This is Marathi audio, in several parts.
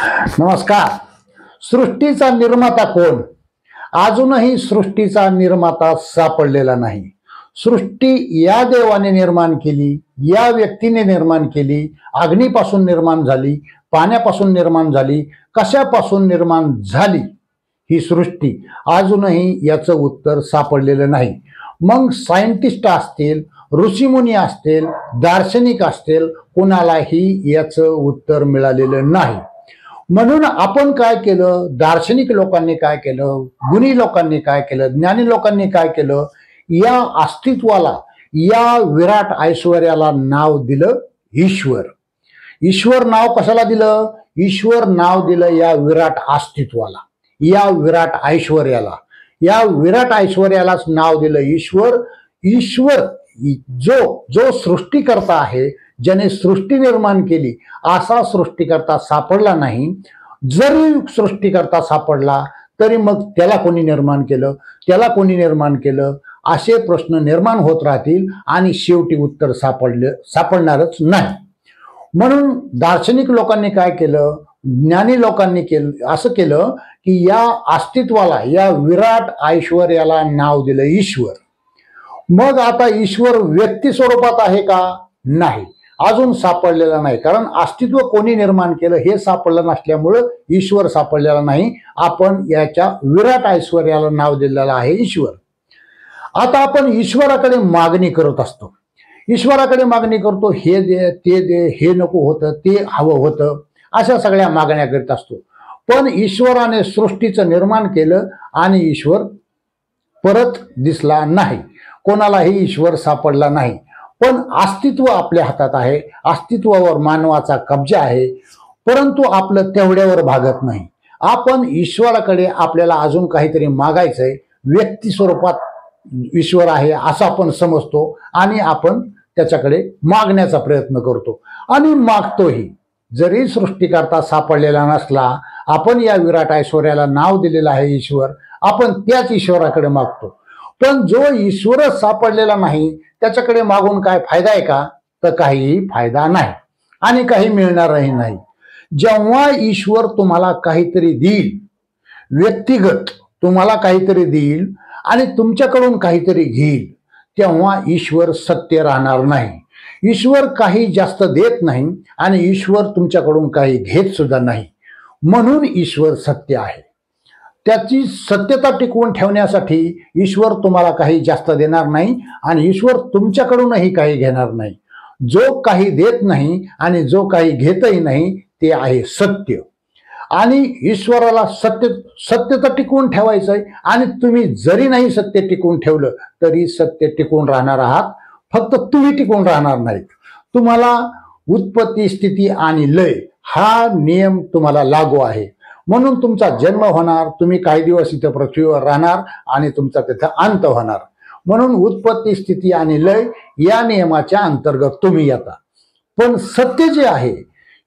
नमस्कार. सृष्टीचा निर्माता कोण? अजूनही सृष्टीचा निर्माता सापडलेला नाही. सृष्टी या देवाने निर्माण केली, या व्यक्तीने निर्माण केली, अग्नीपासून निर्माण झाली, पाण्यापासून निर्माण झाली, कशापासून निर्माण झाली ही सृष्टी, अजूनही याचं उत्तर सापडलेलं नाही. मग सायंटिस्ट असतील, ऋषीमुनी असतील, दार्शनिक असतील, कोणालाही याचं उत्तर मिळालेलं नाही. म्हणून आपण काय केलं, दार्शनिक लोकांनी काय केलं, गुणी लोकांनी काय केलं, ज्ञानी लोकांनी काय केलं, या अस्तित्वाला, या विराट ऐश्वर्याला नाव दिलं ईश्वर. ईश्वर नाव कशाला दिलं? ईश्वर नाव दिलं या विराट अस्तित्वाला, या विराट ऐश्वर्याला. या विराट ऐश्वर्यालाच नाव दिलं ईश्वर. ईश्वर जो सृष्टीकर्ता आहे, ज्याने सृष्टी निर्माण केली, असा सृष्टीकर्ता सापडला नाही. जरी सृष्टीकर्ता सापडला तरी मग त्याला कोणी निर्माण केलं, त्याला कोणी निर्माण केलं, असे प्रश्न निर्माण होत राहतील आणि शेवटी उत्तर सापडणारच नाही. म्हणून दार्शनिक लोकांनी काय केलं, ज्ञानी लोकांनी असं केलं की या अस्तित्वाला, या विराट ऐश्वर्याला नाव दिलं ईश्वर. मग आता ईश्वर व्यक्ती स्वरूपात आहे का? नाही, अजून सापडलेला नाही. कारण अस्तित्व कोणी निर्माण केलं हे सापडलं नसल्यामुळं ईश्वर सापडलेला नाही. आपण याच्या विराट ऐश्वर्याला नाव दिलेलं आहे ईश्वर. आता आपण ईश्वराकडे मागणी करत असतो. ईश्वराकडे मागणी करतो, हे दे, ते दे, हे नको होतं, ते हवं होतं, अशा सगळ्या मागण्या करीत असतो. पण ईश्वराने सृष्टीचं निर्माण केलं आणि ईश्वर परत दिसला नाही. कोणालाही ईश्वर सापडला नाही. पण अस्तित्व आपल्या हातात आहे, अस्तित्वावर मानवाचा कब्जा आहे. परंतु आपलं तेवढ्यावर भागत नाही. आपण ईश्वराकडे आपल्याला अजून काहीतरी मागायचंय. व्यक्ती स्वरूपात ईश्वर आहे असं आपण समजतो आणि आपण त्याच्याकडे मागण्याचा प्रयत्न करतो आणि मागतोही. जरी सृष्टीकर्ता सापडलेला नसला, आपण या विराट ऐश्वर्याला नाव दिलेलं आहे ईश्वर, आपण त्याच ईश्वराकडे मागतो. पण जो ईश्वरच सापडलेला नाही, त्याच्याकडे मागून काय फायदा आहे का? तर काहीही फायदा नाही आणि काही मिळणारही नाही. जेव्हा ईश्वर तुम्हाला काहीतरी देईल, व्यक्तिगत तुम्हाला काहीतरी देईल आणि तुमच्याकडून काहीतरी घेईल, तेव्हा ईश्वर सत्य राहणार नाही. ईश्वर काही जास्त देत नाही आणि ईश्वर तुमच्याकडून काही घेत सुद्धा नाही. म्हणून ईश्वर सत्य आहे. त्याची सत्यता टिकवून ठेवण्यासाठी ईश्वर तुम्हाला काही जास्त देणार नाही आणि ईश्वर तुमच्याकडूनही काही घेणार नाही. जो काही देत नाही आणि जो काही घेतही नाही ते आहे सत्य. आणि ईश्वराला सत्यता टिकवून ठेवायचंय आणि तुम्ही जरी नाही सत्य टिकवून ठेवलं तरी सत्य टिकवून राहणार आहात. फक्त तुम्ही टिकून राहणार नाहीत. तुम्हाला उत्पत्ती, स्थिती आणि लय हा नियम तुम्हाला लागू आहे. म्हणून तुमचा जन्म होणार, तुम्ही काही दिवस इथं पृथ्वीवर राहणार आणि तुमचा तिथं अंत होणार. म्हणून उत्पत्ती, स्थिती आणि लय या नियमाच्या अंतर्गत तुम्ही येता. पण सत्य जे आहे,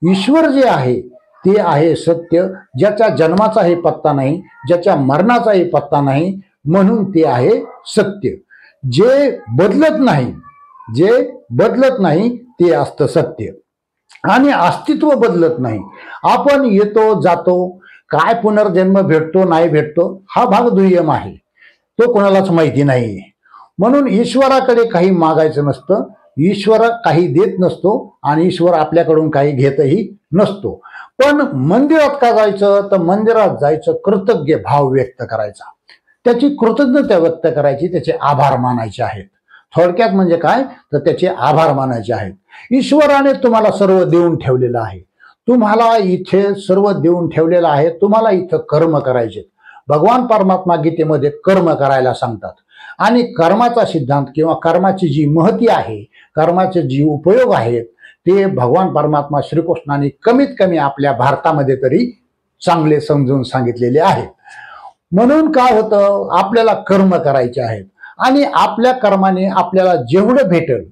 ईश्वर जे आहे, ते आहे सत्य, ज्याच्या जन्माचाही पत्ता नाही, ज्याच्या मरणाचाही पत्ता नाही. म्हणून ते आहे सत्य. जे बदलत नाही ते असतं सत्य. आणि अस्तित्व बदलत नाही. आपण येतो जातो, काय पुनर्जन्म भेटतो नाही भेटतो हा भाग दुय्यम आहे, तो कोणालाच माहिती नाही. म्हणून ईश्वराकडे काही मागायचं नसतं, ईश्वर काही देत नसतो आणि ईश्वर आपल्याकडून काही घेतही नसतो. पण मंदिरात का जायचं? तर मंदिरात जायचं कृतज्ञ भाव व्यक्त करायचा, त्याची कृतज्ञता व्यक्त करायची, त्याचे आभार मानायचे आहेत. थोडक्यात म्हणजे काय, तर त्याचे आभार मानायचे आहेत. ईश्वराने तुम्हाला सर्व देऊन ठेवलेलं आहे. तुम्हाला इथे सर्व देऊन ठेवलेलं आहे. तुम्हाला इथं कर्म करायचे. भगवान परमात्मा गीतेमध्ये कर्म करायला सांगतात आणि कर्माचा सिद्धांत किंवा कर्माची जी महती आहे, कर्माचे जी उपयोग आहेत, ते भगवान परमात्मा श्रीकृष्णाने कमीत कमी आपल्या भारतामध्ये तरी चांगले समजून सांगितलेले आहेत. म्हणून काय होतं, आपल्याला कर्म करायचे आहेत आणि आपल्या कर्माने आपल्याला जेवढं भेटेल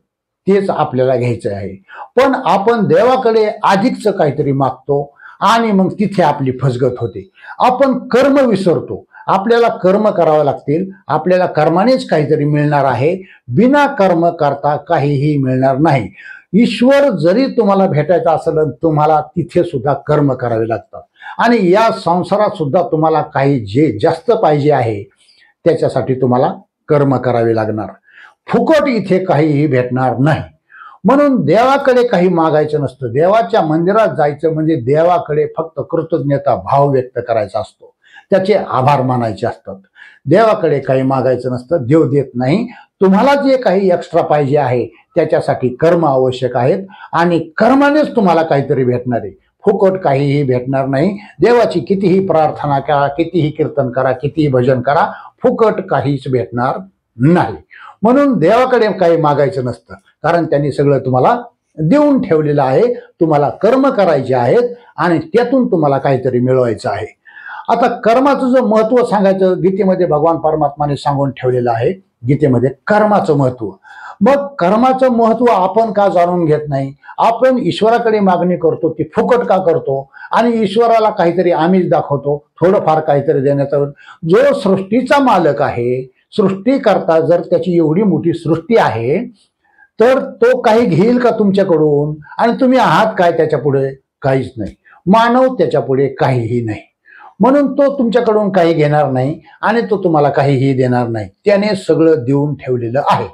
तेच आपल्याला घ्यायचं आहे. पण आपण देवाकडे अधिकचं काहीतरी मागतो आणि मग तिथे आपली फसगत होते. आपण कर्म विसरतो आपल्याला कर्म करावे लागतील, आपल्याला कर्मानेच काहीतरी मिळणार आहे. बिना कर्म करता काहीही मिळणार नाही. ईश्वर जरी तुम्हाला भेटायचा असेल, तुम्हाला तिथे सुद्धा कर्म करावे लागतात. आणि या संसारात सुद्धा तुम्हाला काही जे जास्त पाहिजे आहे त्याच्यासाठी तुम्हाला कर्म करावे लागणार. फुकट इथे काहीही भेटणार नाही. म्हणून देवाकडे काही मागायचं नसतं. देवाच्या मंदिरात जायचं म्हणजे देवाकडे फक्त कृतज्ञता भाव व्यक्त करायचा असतो, त्याचे आभार मानायचे असतात. देवाकडे काही मागायचं नसतं, देव देत नाही. तुम्हाला जे काही एक्स्ट्रा पाहिजे आहे त्याच्यासाठी कर्म आवश्यक आहेत आणि कर्मानेच तुम्हाला काहीतरी भेटणार आहे. फुकट काहीही भेटणार नाही. देवाची कितीही प्रार्थना करा, कितीही कीर्तन करा, कितीही भजन करा, फुकट काहीच भेटणार नाही. म्हणून देवाकडे काही मागायचं नसतं, कारण त्यांनी सगळं तुम्हाला देऊन ठेवलेलं आहे. तुम्हाला कर्म करायचे आहेत आणि त्यातून तुम्हाला काहीतरी मिळवायचं आहे. आता कर्माचं जर महत्व सांगायचं, गीतेमध्ये भगवान परमात्माने सांगून ठेवलेलं आहे. गीतेमध्ये कर्माचं महत्व. मग कर्माचं महत्व आपण का जाणून घेत नाही? आपण ईश्वराकडे मागणी करतो ती फुकट का करतो आणि ईश्वराला काहीतरी आमिष दाखवतो, थोडंफार काहीतरी देण्याचा. जो सृष्टीचा मालक आहे, सृष्टीकर्ता, जर त्याची एवढी मोठी सृष्टी आहे तर तो काही घेईल का तुमच्याकडून? आणि तुम्ही आहात काय त्याच्या पुढे? काहीच नाही. मानव त्याच्या पुढे काहीही नाही. म्हणून तो तुमच्याकडून काही घेणार नाही आणि तो तुम्हाला काहीही देणार नाही. त्याने सगळं देऊन ठेवलेलं आहे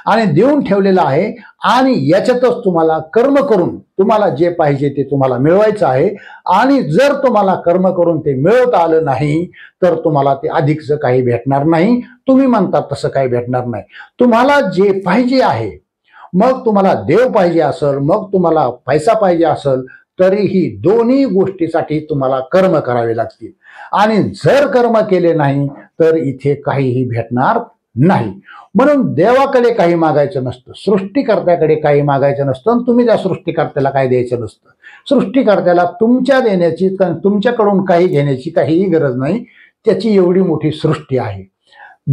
आणि देऊन ठेवलेलं आहे आणि याच्यातच तुम्हाला कर्म करून तुम्हाला जे पाहिजे ते तुम्हाला मिळवायचं आहे. आणि जर तुम्हाला कर्म करून ते मिळवता आलं नाही तर तुम्हाला ते अधिकचं काही भेटणार नाही. तुम्ही म्हणतात तसं काही भेटणार नाही. तुम्हाला जे पाहिजे आहे, मग तुम्हाला देव पाहिजे असेल, मग तुम्हाला पैसा पाहिजे असेल, तरीही दोन्ही गोष्टीसाठी तुम्हाला कर्म करावे लागतील. आणि जर कर्म केले नाही तर इथे काहीही भेटणार नाही. म्हणून देवाकडे काही मागायचं नसतं, सृष्टीकर्त्याकडे काही मागायचं नसतं आणि तुम्ही त्या सृष्टीकर्त्याला काही द्यायचं नसतं. सृष्टीकर्त्याला तुमच्या देण्याची, तुमच्याकडून काही घेण्याची काहीही गरज नाही. त्याची एवढी मोठी सृष्टी आहे.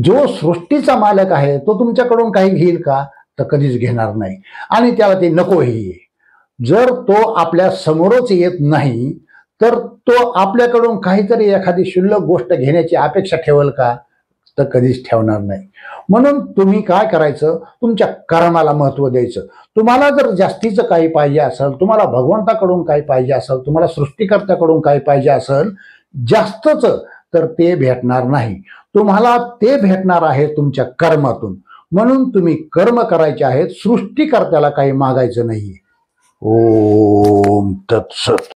जो सृष्टीचा मालक आहे तो तुमच्याकडून काही घेईल का? तर कधीच घेणार नाही आणि त्याला ते नकोही. जर तो आपल्या समोरच येत नाही तर तो आपल्याकडून काहीतरी एखादी क्षुल्लक गोष्ट घेण्याची अपेक्षा ठेवेल का? तर कधीच ठेवणार नाही. म्हणून तुम्ही काय करायचं? तुमच्या कर्माला महत्व द्यायचं. तुम्हाला जर जास्तीचं काही पाहिजे असेल, तुम्हाला भगवंताकडून काही पाहिजे असेल, तुम्हाला सृष्टीकर्त्याकडून काही पाहिजे असेल जास्तच, तर ते भेटणार नाही. तुम्हाला ते भेटणार आहे तुमच्या कर्मातून. म्हणून तुम्ही कर्म करायचे आहेत, सृष्टीकर्त्याला काही मागायचं नाहीये. ओम तत्सत.